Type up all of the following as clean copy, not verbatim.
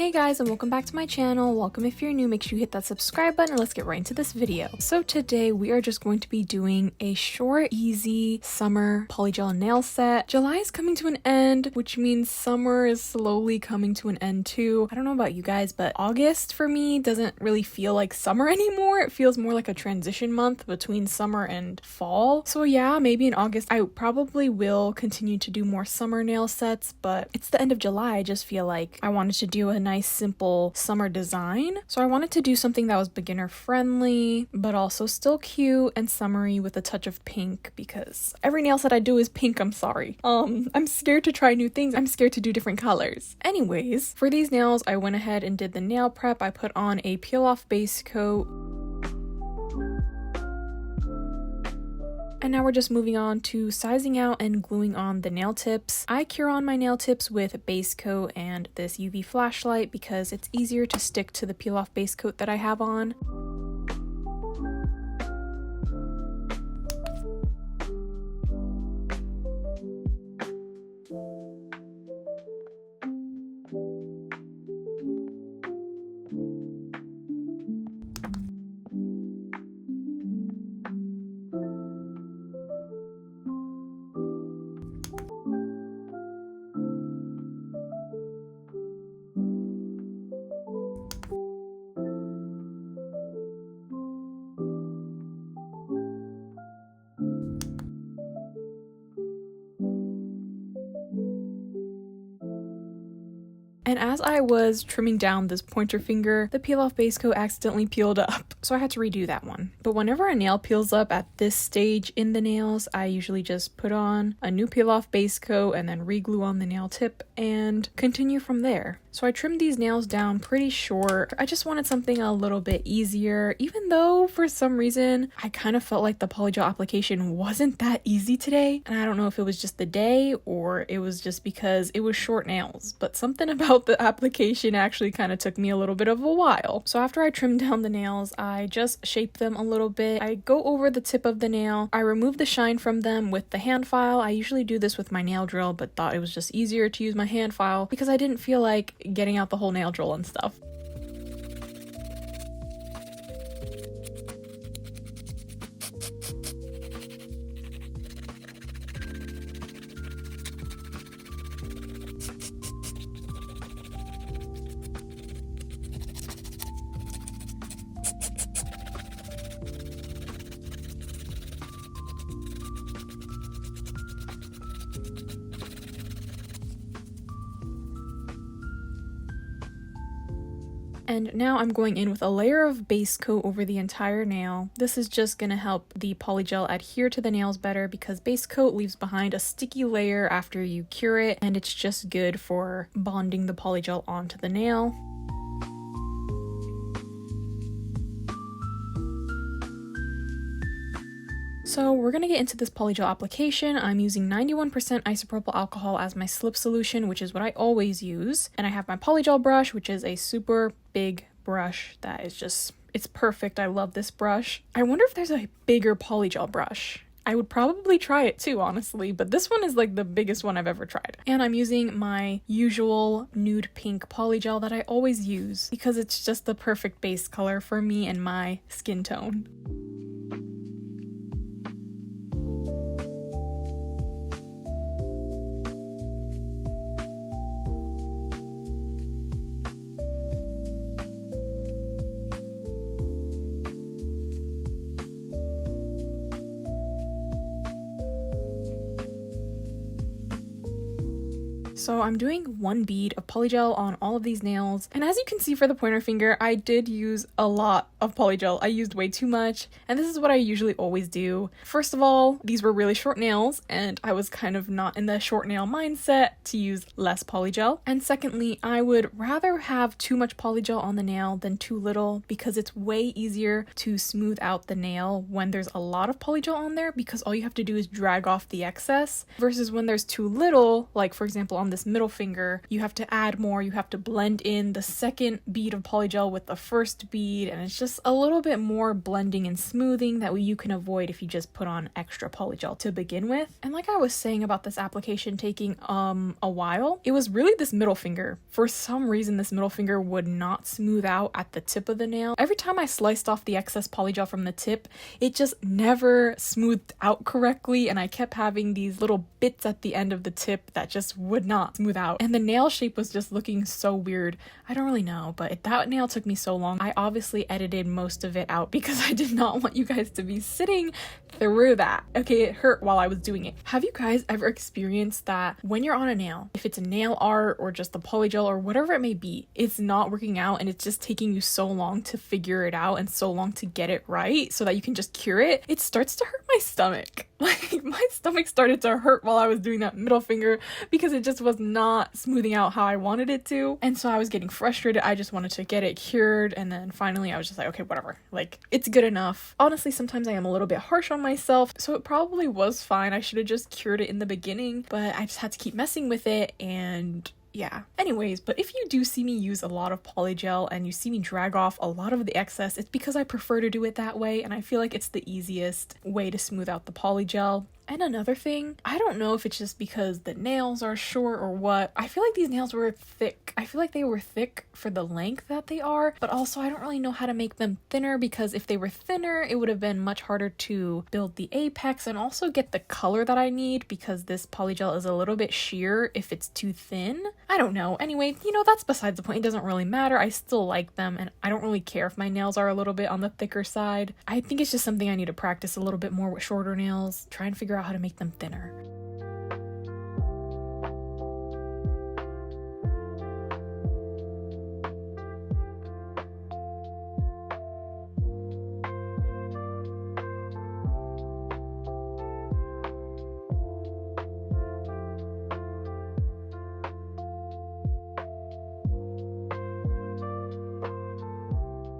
Hey guys, and welcome back to my channel. Welcome if you're new, make sure you hit that subscribe button and let's get right into this video. So today we are just going to be doing a short, easy summer polygel nail set. July is coming to an end, which means summer is slowly coming to an end too. I don't know about you guys, but August for me doesn't really feel like summer anymore. It feels more like a transition month between summer and fall. So yeah, maybe in August I probably will continue to do more summer nail sets, but it's the end of July. I just feel like I wanted to do a nice simple summer design. So I wanted to do something that was beginner friendly, but also still cute and summery with a touch of pink because every nail set I do is pink, I'm sorry. I'm scared to try new things. I'm scared to do different colors. Anyways, for these nails, I went ahead and did the nail prep. I put on a peel off base coat. And now we're just moving on to sizing out and gluing on the nail tips. I cure on my nail tips with base coat and this UV flashlight because it's easier to stick to the peel off base coat that I have on. And as I was trimming down this pointer finger, the peel off base coat accidentally peeled up, so I had to redo that one. But whenever a nail peels up at this stage in the nails, I usually just put on a new peel off base coat and then re-glue on the nail tip and continue from there. So I trimmed these nails down pretty short. I just wanted something a little bit easier, even though for some reason I kind of felt like the polygel application wasn't that easy today. And I don't know if it was just the day or it was just because it was short nails, but something about the application actually kind of took me a little bit of a while. So after I trimmed down the nails, I just shaped them a little bit. I go over the tip of the nail. I remove the shine from them with the hand file. I usually do this with my nail drill, but thought it was just easier to use my hand file because I didn't feel like getting out the whole nail drill and stuff. And now I'm going in with a layer of base coat over the entire nail. This is just going to help the polygel adhere to the nails better because base coat leaves behind a sticky layer after you cure it, and it's just good for bonding the polygel onto the nail. So we're going to get into this polygel application. I'm using 91% isopropyl alcohol as my slip solution, which is what I always use. And I have my polygel brush, which is a super big brush that is just, it's perfect. I love this brush. I wonder if there's a bigger polygel brush. I would probably try it too, honestly, but this one is like the biggest one I've ever tried. And I'm using my usual nude pink polygel that I always use because it's just the perfect base color for me and my skin tone. So I'm doing one bead of polygel on all of these nails. And as you can see for the pointer finger, I did use a lot of polygel. I used way too much. And this is what I usually always do. First of all, these were really short nails and I was kind of not in the short nail mindset to use less polygel. And secondly, I would rather have too much polygel on the nail than too little because it's way easier to smooth out the nail when there's a lot of polygel on there because all you have to do is drag off the excess versus when there's too little, like for example on this middle finger, you have to add more, you have to blend in the second bead of polygel with the first bead, and it's just a little bit more blending and smoothing that you can avoid if you just put on extra polygel to begin with. And like I was saying about this application taking a while, it was really this middle finger. For some reason, this middle finger would not smooth out at the tip of the nail. Every time I sliced off the excess polygel from the tip, it just never smoothed out correctly, and I kept having these little bits at the end of the tip that just would not smooth out. And the nail shape was just looking so weird. I don't really know, but that nail took me so long. I obviously edited most of it out because I did not want you guys to be sitting through that. Okay, it hurt while I was doing it. Have you guys ever experienced that when you're on a nail, if it's a nail art or just the polygel or whatever it may be, it's not working out and it's just taking you so long to figure it out and so long to get it right so that you can just cure it? It starts to hurt my stomach. Like, my stomach started to hurt while I was doing that middle finger because it just was not smoothing out how I wanted it to. And so I was getting frustrated. I just wanted to get it cured. And then finally I was just like, okay, whatever. Like, it's good enough. Honestly, sometimes I am a little bit harsh on myself. So it probably was fine. I should have just cured it in the beginning, but I just had to keep messing with it. And yeah. Anyways, but if you do see me use a lot of polygel and you see me drag off a lot of the excess, it's because I prefer to do it that way, and I feel like it's the easiest way to smooth out the polygel. And another thing, I don't know if it's just because the nails are short or what, I feel like these nails were thick. I feel like they were thick for the length that they are, but also I don't really know how to make them thinner, because if they were thinner, it would have been much harder to build the apex and also get the color that I need, because this polygel is a little bit sheer if it's too thin. I don't know. Anyway, you know, that's besides the point. It doesn't really matter. I still like them, and I don't really care if my nails are a little bit on the thicker side. I think it's just something I need to practice a little bit more with shorter nails, try and figure out how to make them thinner.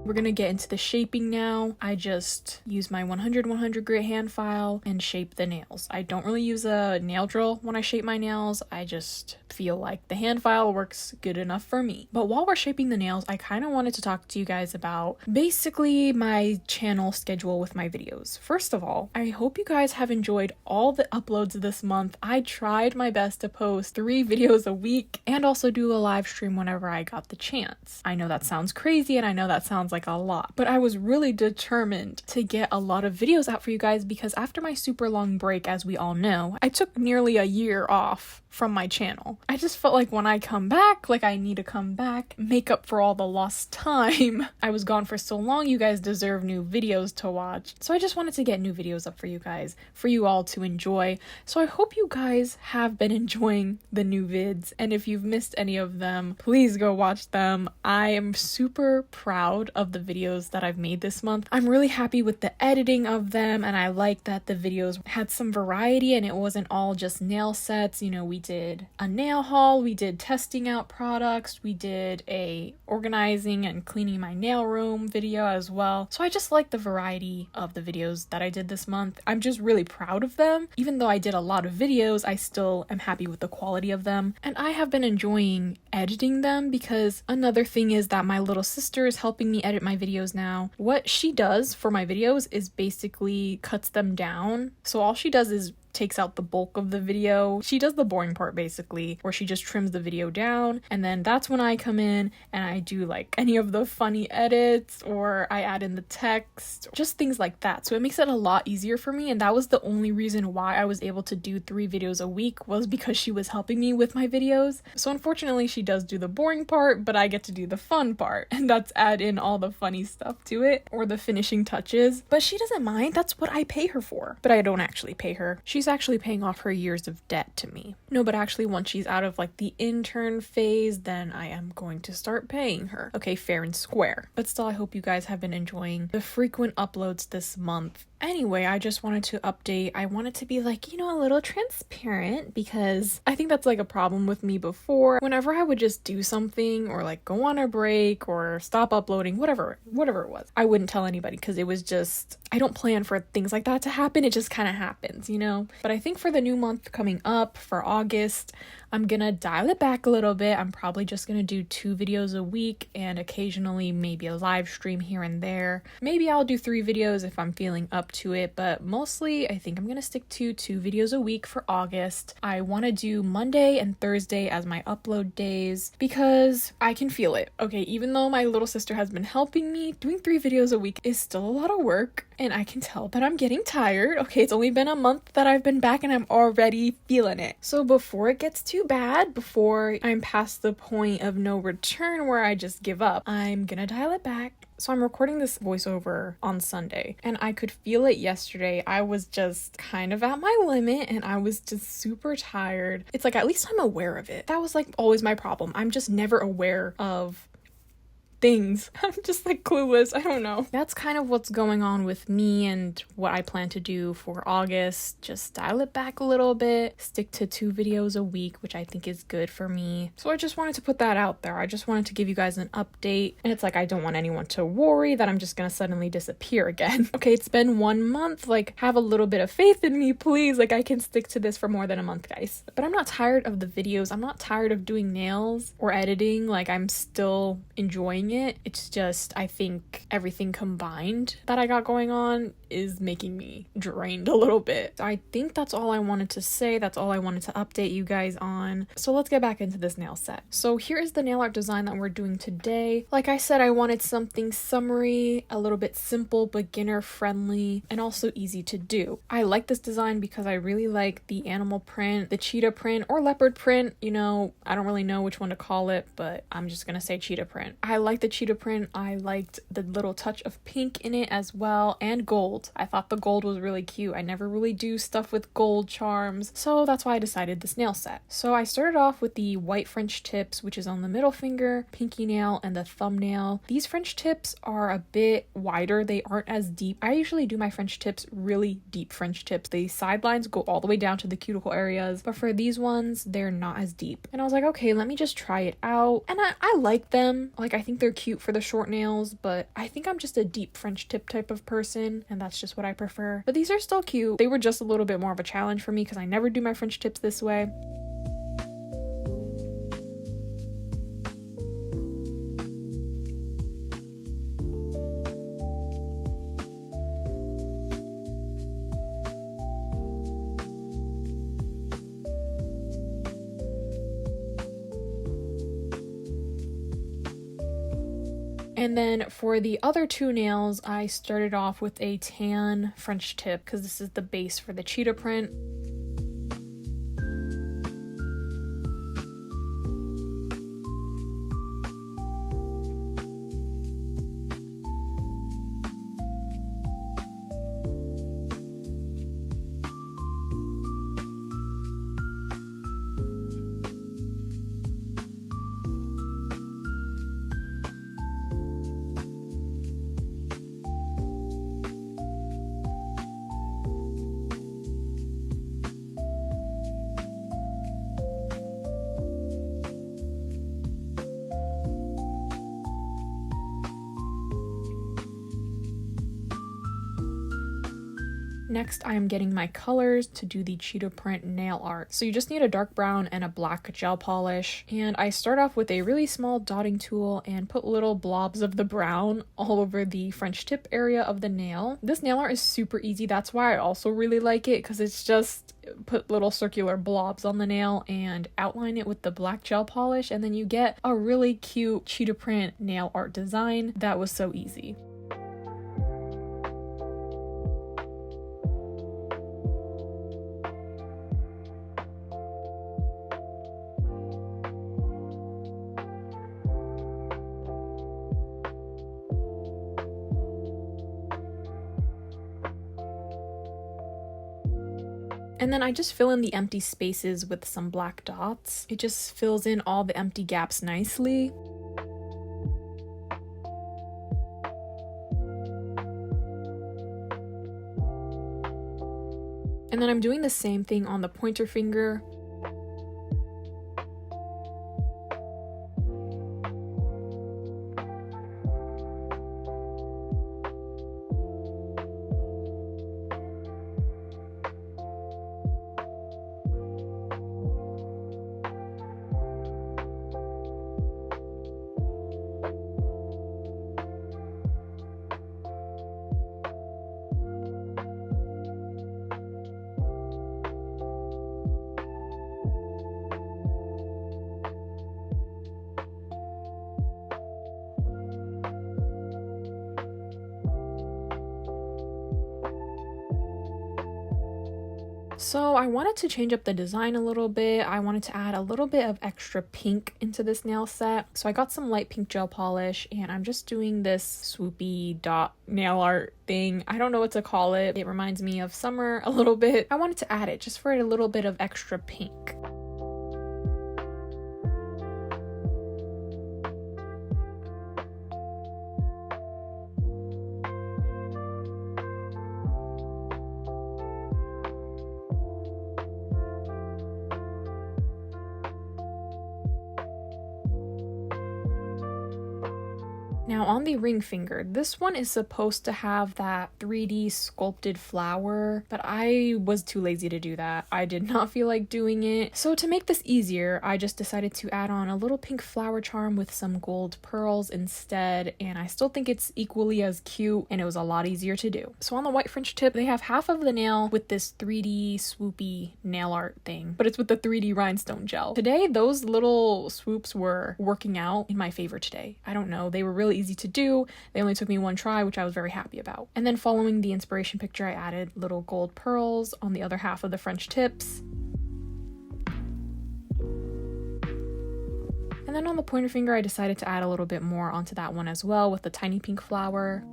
We're gonna get into the shaping now. I just use my 100 grit hand file and shape the nails. I don't really use a nail drill when I shape my nails. I just feel like the hand file works good enough for me. But while we're shaping the nails, I kind of wanted to talk to you guys about basically my channel schedule with my videos. First of all, I hope you guys have enjoyed all the uploads this month. I tried my best to post 3 videos a week and also do a live stream whenever I got the chance. I know that sounds crazy, and I know that sounds like a lot, but I was really determined to get a lot of videos out for you guys, because after my super long break, as we all know, I took nearly a year off from my channel. I just felt like when I come back, like I need to come back, make up for all the lost time. I was gone for so long. You guys deserve new videos to watch. So I just wanted to get new videos up for you guys, for you all to enjoy. So I hope you guys have been enjoying the new vids, and if you've missed any of them, please go watch them. I am super proud of the videos that I've made this month. I'm really happy with the editing of them, and I like that the videos had some variety and it wasn't all just nail sets. You know, we did a nail haul, we did testing out products, we did a organizing and cleaning my nail room video as well. So I just like the variety of the videos that I did this month. I'm just really proud of them. Even though I did a lot of videos, I still am happy with the quality of them, and I have been enjoying editing them, because another thing is that my little sister is helping me edit my videos now. What she does for my videos is basically cuts them down. So all she does is takes out the bulk of the video. She does the boring part basically, where she just trims the video down, and then that's when I come in and I do like any of the funny edits, or I add in the text, just things like that. So it makes it a lot easier for me, and that was the only reason why I was able to do 3 videos a week, was because she was helping me with my videos. So unfortunately she does do the boring part, but I get to do the fun part, and that's add in all the funny stuff to it, or the finishing touches. But she doesn't mind. That's what I pay her for. But I don't actually pay her. She's actually paying off her years of debt to me. No, but actually once she's out of like the intern phase, then I am going to start paying her. Okay, fair and square. But still, I hope you guys have been enjoying the frequent uploads this month. Anyway, I just wanted to update. I wanted to be like, you know, a little transparent, because I think that's like a problem with me before. Whenever I would just do something, or like go on a break or stop uploading, whatever it was, I wouldn't tell anybody, because it was just, I don't plan for things like that to happen. It just kind of happens, you know? But I think for the new month coming up, for August, I'm gonna dial it back a little bit. I'm probably just gonna do 2 videos a week and occasionally maybe a live stream here and there. Maybe I'll do 3 videos if I'm feeling up to it, but mostly I think I'm gonna stick to 2 videos a week for August. I want to do Monday and Thursday as my upload days because I can feel it. Okay, even though my little sister has been helping me, doing 3 videos a week is still a lot of work and I can tell that I'm getting tired. Okay, it's only been a month that I've been back and I'm already feeling it. So before it gets too bad, before I'm past the point of no return where I just give up, I'm gonna dial it back. So I'm recording this voiceover on Sunday and I could feel it yesterday. I was just kind of at my limit and I was just super tired. It's like, at least I'm aware of it. That was like always my problem. I'm just never aware of things. I'm just like clueless. I don't know. That's kind of what's going on with me and what I plan to do for August. Just dial it back a little bit, stick to 2 videos a week, which I think is good for me. So I just wanted to put that out there. I just wanted to give you guys an update. And it's like, I don't want anyone to worry that I'm just gonna suddenly disappear again. Okay, it's been 1 month. Like, have a little bit of faith in me, please. Like, I can stick to this for more than a month, guys. But I'm not tired of the videos. I'm not tired of doing nails or editing. Like, I'm still enjoying it. It's just, I think everything combined that I got going on is making me drained a little bit. I think that's all I wanted to say. That's all I wanted to update you guys on. So let's get back into this nail set. So here is the nail art design that we're doing today. Like I said, I wanted something summery, a little bit simple, beginner friendly, and also easy to do. I like this design because I really like the animal print, the cheetah print, or leopard print. You know, I don't really know which one to call it, but I'm just gonna say cheetah print. I like the cheetah print. I liked the little touch of pink in it as well, and gold. I thought the gold was really cute. I never really do stuff with gold charms, so that's why I decided this nail set. So I started off with the white French tips, which is on the middle finger, pinky nail, and the thumbnail. These French tips are a bit wider. They aren't as deep. I usually do my French tips really deep French tips. The sidelines go all the way down to the cuticle areas, but for these ones, they're not as deep. And I was like, okay, let me just try it out. And I like them. Like, I think they're cute for the short nails, but I think I'm just a deep French tip type of person, and that's just what I prefer. But these are still cute. They were just a little bit more of a challenge for me because I never do my French tips this way. And then for the other 2 nails, I started off with a tan French tip because this is the base for the cheetah print. Next, I am getting my colors to do the cheetah print nail art. So you just need a dark brown and a black gel polish. And I start off with a really small dotting tool and put little blobs of the brown all over the French tip area of the nail. This nail art is super easy. That's why I also really like it, because it's just put little circular blobs on the nail and outline it with the black gel polish, and then you get a really cute cheetah print nail art design that was so easy. And then I just fill in the empty spaces with some black dots. It just fills in all the empty gaps nicely. And then I'm doing the same thing on the pointer finger. So I wanted to change up the design a little bit. I wanted to add a little bit of extra pink into this nail set. So I got some light pink gel polish and I'm just doing this swoopy dot nail art thing. I don't know what to call it. It reminds me of summer a little bit. I wanted to add it just for a little bit of extra pink. Now on the ring finger, this one is supposed to have that 3D sculpted flower, but I was too lazy to do that. I did not feel like doing it. So to make this easier, I just decided to add on a little pink flower charm with some gold pearls instead, and I still think it's equally as cute and it was a lot easier to do. So on the white French tip, they have half of the nail with this 3D swoopy nail art thing, but it's with the 3D rhinestone gel. Today, those little swoops were working out in my favor today. I don't know, they were really easy to do. They only took me one try, which I was very happy about. And then following the inspiration picture, I added little gold pearls on the other half of the French tips. And then on the pointer finger, I decided to add a little bit more onto that one as well with the tiny pink flower.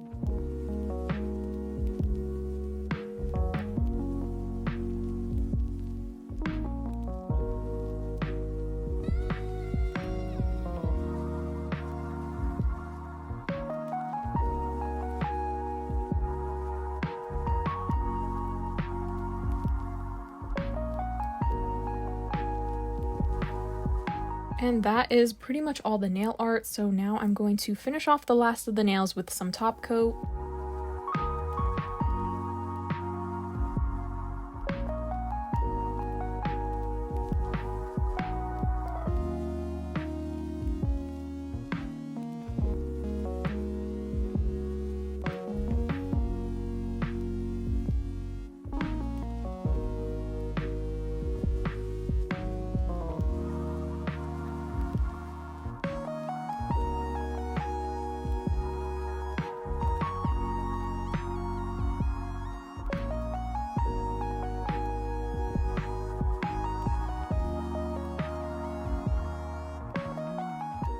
And that is pretty much all the nail art, so now I'm going to finish off the last of the nails with some top coat.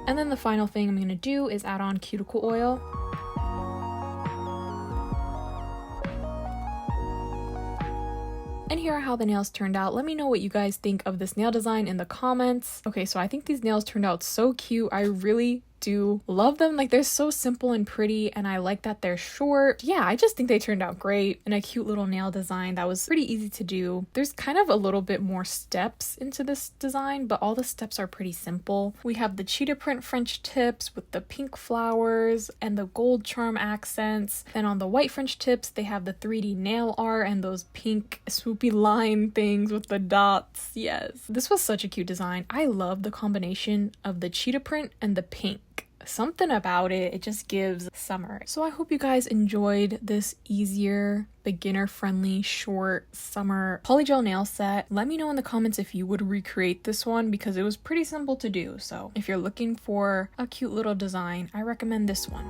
And then the final thing I'm going to do is add on cuticle oil. And here are how the nails turned out. Let me know what you guys think of this nail design in the comments. Okay, so I think these nails turned out so cute. I really do love them. Like, they're so simple and pretty, and I like that they're short. Yeah, I just think they turned out great, and a cute little nail design that was pretty easy to do. There's kind of a little bit more steps into this design, but all the steps are pretty simple. We have the cheetah print French tips with the pink flowers and the gold charm accents. Then on the white French tips, they have the 3D nail art and those pink swoopy line things with the dots. Yes, this was such a cute design. I love the combination of the cheetah print and the pink. Something about it just gives summer. So I hope you guys enjoyed this easier, beginner-friendly, short summer polygel nail set. Let me know in the comments if you would recreate this one because it was pretty simple to do. So if you're looking for a cute little design, I recommend this one.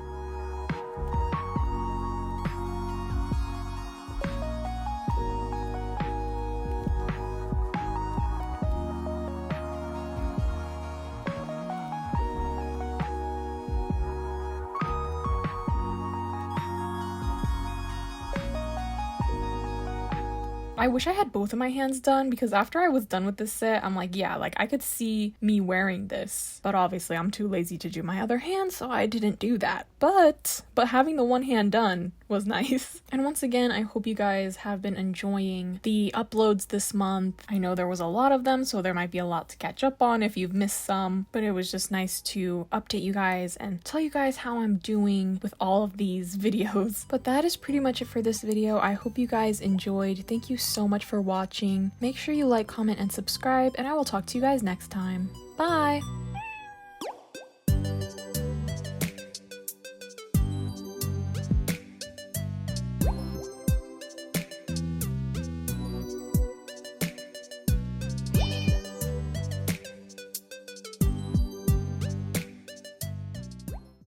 I wish I had both of my hands done because after I was done with this set, I'm like, yeah, like I could see me wearing this, but obviously I'm too lazy to do my other hand, so I didn't do that. But having the one hand done was nice. And once again, I hope you guys have been enjoying the uploads this month. I know there was a lot of them, so there might be a lot to catch up on if you've missed some, but it was just nice to update you guys and tell you guys how I'm doing with all of these videos. But that is pretty much it for this video. I hope you guys enjoyed. Thank you so much for watching. Make sure you like, comment, and subscribe, and I will talk to you guys next time. Bye!